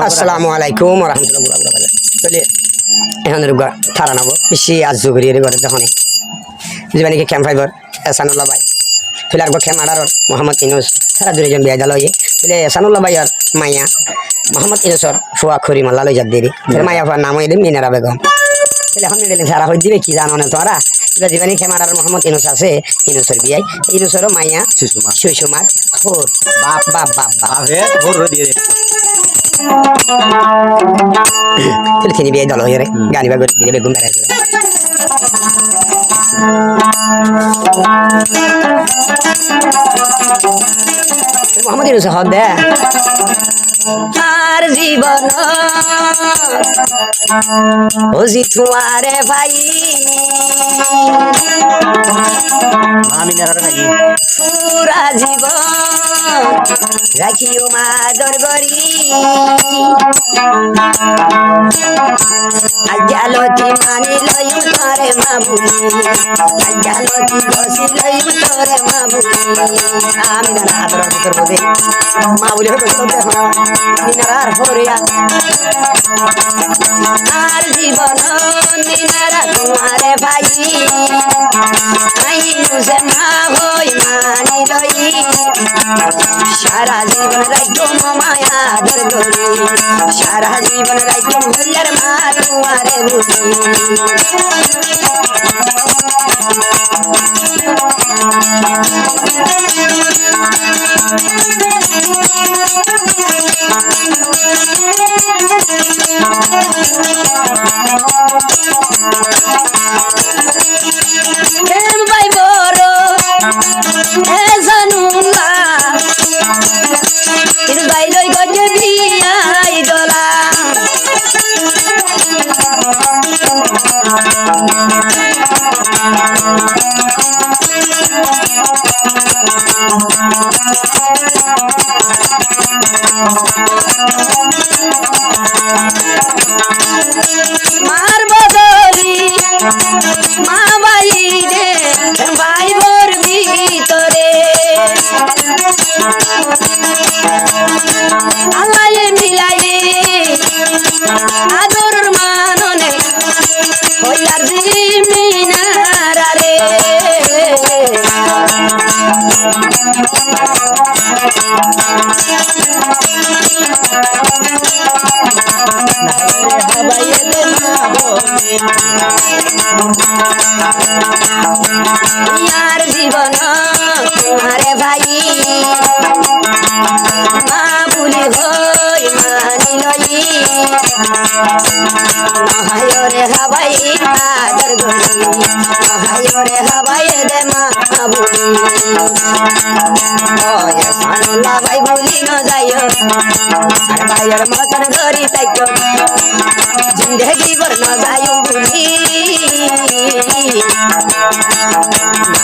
আসসালামু আলাইকুম রহমতুল্লাহ চলে এখন রুগা থারা নাবো বেশি আজ জুগরি ঘরে তখন জীবানিকে ক্যাম্প ফাইবার এসানুল্লাহ ভাই তুলে আর খেম আডার মোহাম্মদ ইনুস তারা দুজন বিয়ে দিল ইয়ে তুলে এসানুল্লাহ ভাই আর মাইয়া মোহাম্মদ ইনুসর ফুয়া খরি মাল্লা লই যার দেরি মাইয়া ফুয়ার নাম হয়ে মিনারা বেগম তাহলে এখন দিলে সারা হয়ে দিবে কি জানো না তোরা জীবানি খেম আডার মোহাম্মদ ইনুস আছে ইনুসর বিয়াই ইনুসরও মাইয়া সুষুমার হোর বাপ বাপ বাপ বাপ তাহলে তিনি বিয়ে দল হয়ে গানি বা দিলে বেগুন বেড়াইছিল মোহাম্মদ ইউনুস হদ দে আর জীবন ও জিতুয়ারে ভাই পুরা জীবন রাখিও মাদর গরি আজ্ঞালতি মানি লইম তোরে মাবুনি আজ্ঞালতি বসি লইম তোরে মাবুনি আমি না আদর ভিতর বদে মা বলে বসে দেখো মিনারার হরিয়া আর জীবন মিনারা তোমারে ভাই আইনুসে মা হই মানি লই সারা জীবন রাইতো মায়া ধর ধরি সারা জীবন রাইতো হইয়ার মা তোমারে বুঝি ভাই বড় এ জানুলা কিন্তু ভাই লই গজে বিয়াই দলা মার বদলি মা ভাই রে ভাই বোর ভিতরে আল্লাহ মিলাই আদর মাননে হইয়ার মিনারা রে यार जीवन तुम्हारे भाई माँ भूली होई मानी लई नहायो रे हवाई आदर गई नहायो रे हवाई दे माँ भूली ओए सानुला भाई भूली न जायो अरे भाई और मतन घरी ताइयो जिंदगी भर न जायो भूली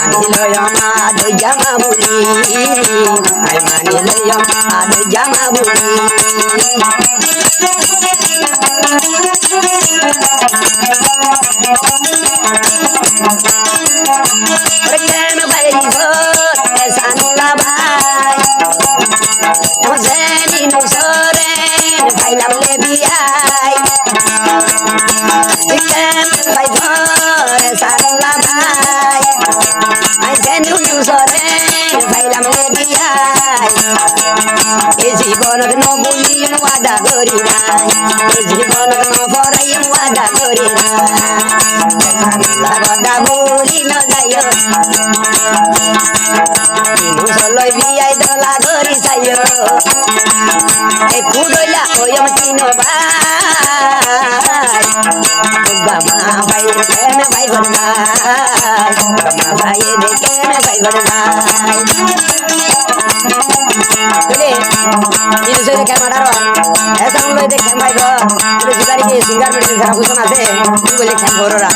मानी लो आदो जमा भूली आई मानी लो आदो जमा भूली प्रेम भाई हो सानुला भाई मुझे नीनु सोरे भाई लमले बियाई प्रेम भाई हो सानुला भाई आई जेनु सोरे भाई लमले बियाई ए जीवन न बुली वादा करी নাই ए जीवन न फराई वादा करी নাই वादा बुली न जायो ইনু সলই বিয়াই দলা ধরি যাইও এ কুড়ইলা ওয়ম চিনো ভাই বাবা ভাই কেন ভাই বলবাই বাবা ভাই দেখে ভাই বলবাই বলে ইনু সে দেখে মারার এসা লই দেখে ভাই গো বলে জিবারি কি সিঙ্গার মেডিসিন সারা বুঝন আছে তুই বলে খেম বড়রা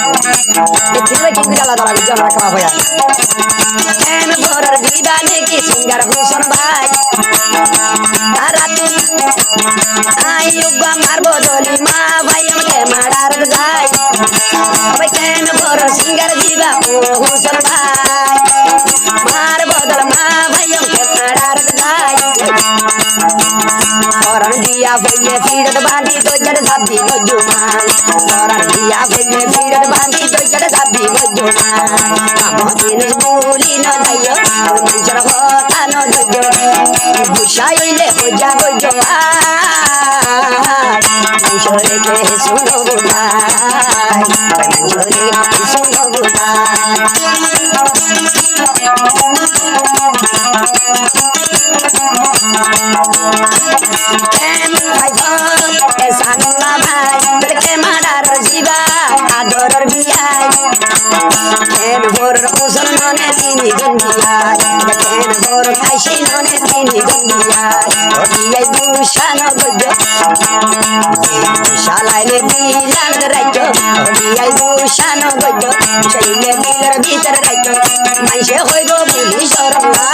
এ দিলে কি গুলা লাগা লাগা আমরা খাওয়া হয়া এম বড়র বিদানে কি সিঙ্গার হুসন ভাই তারা তুই আইয়ুবা মার বদলি মা ভাই আমাকে মারার যাই ভাই কেন বড় সিঙ্গার দিবা ও হুসন ভাই মার বদল মা ভাই আমাকে মারার যাই ফেলে ফিরত বাঁধি দইজার সাবি নজুমান পরার দিয়া ফেলে ফিরত বাঁধি দইজার সাবি নজুমান আমদিন বলি ন যাইও মানুষের কথা ন ধৈর্য বুঝাইলে বোঝা গজ মানুষরে কে শুনো বোধাই মানুষরে শুনো বোধাই আদরের বিয়াই কেন ভোর ওজন মনে তিনি গন্ডিয়াই কেন ভোর খাইছি মনে তিনি গন্ডিয়াই ও বিয়াই দুষানো গজ শালাইলে বিলাল রাইতো ও বিয়াই দুষানো গজ শাইলে বিলার ভিতর রাইতো মাইসে হইব বুলি শরমলা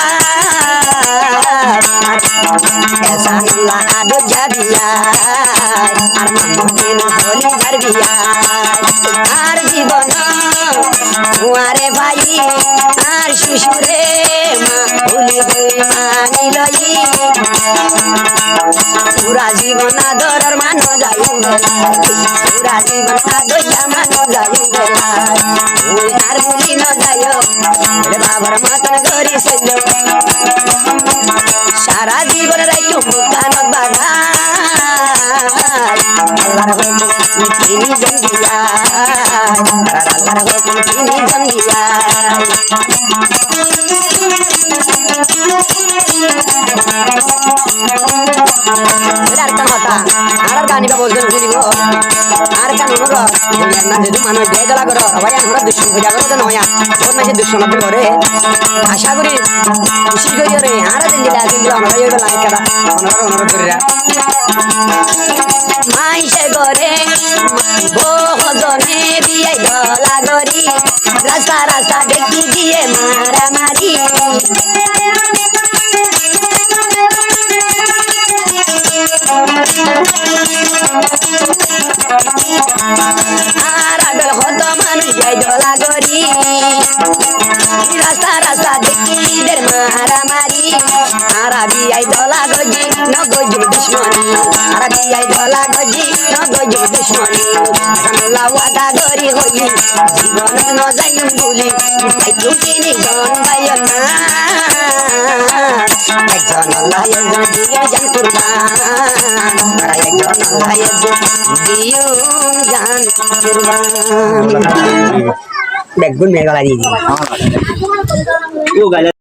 এসানুল্লাহ আদো যাবিয়াই আর মামুদিন হলি যারবিয়াই আর জীবন হুয়ারে ভাই আর শিশুরে মা ভুলি হই মানি লই পুরা জীবন আদরের মানো যাই পুরা জীবন আদইয়া মানো যাই আর ভুলি ন যাই বাবার মতন করি সইল সারা জীবন রাইতো মুখানত বাধা আল্লাহর হুকুম তিনি জঙ্গিয়া আল্লাহর হুকুম তিনি জঙ্গিয়া আর কান হতা আর গানি বা বলছেন শুনিব আর কান অনুর না যেহেতু মানুষ বেদলা করো ভাই আমরা দুশ্মন পূজা করো তো নয়া বহুত মাঝে দুশ্মন করে আশা করি খুশি করি রে আর দিন দিলা আমরা এই বেলা একটা অনুরোধ করি মাইসে করে বহুজনে বিয়ে গলা গরি রাস্তা রাস্তা দেখি দিয়ে মারামারি আর আগল হতো মানুষ যাই গলা গরি রাস্তা রাস্তা দেখি দের মারামারি আর বিয়াই দলা গজি ন গজুর দুশ্মনী আর বিয়াই দলা গজি ন গজুর দুশ্মনী সানুল্লাহ ওয়াদা গরি হই জীবন ন যাইম বলি তাই তুমি জন বাইও না একজন আল্লাহ একজন দিয়ে জান কুরবান আর একজন আল্লাহ একজন দিও জান কুরবান বেগুন মেঘলা দিয়ে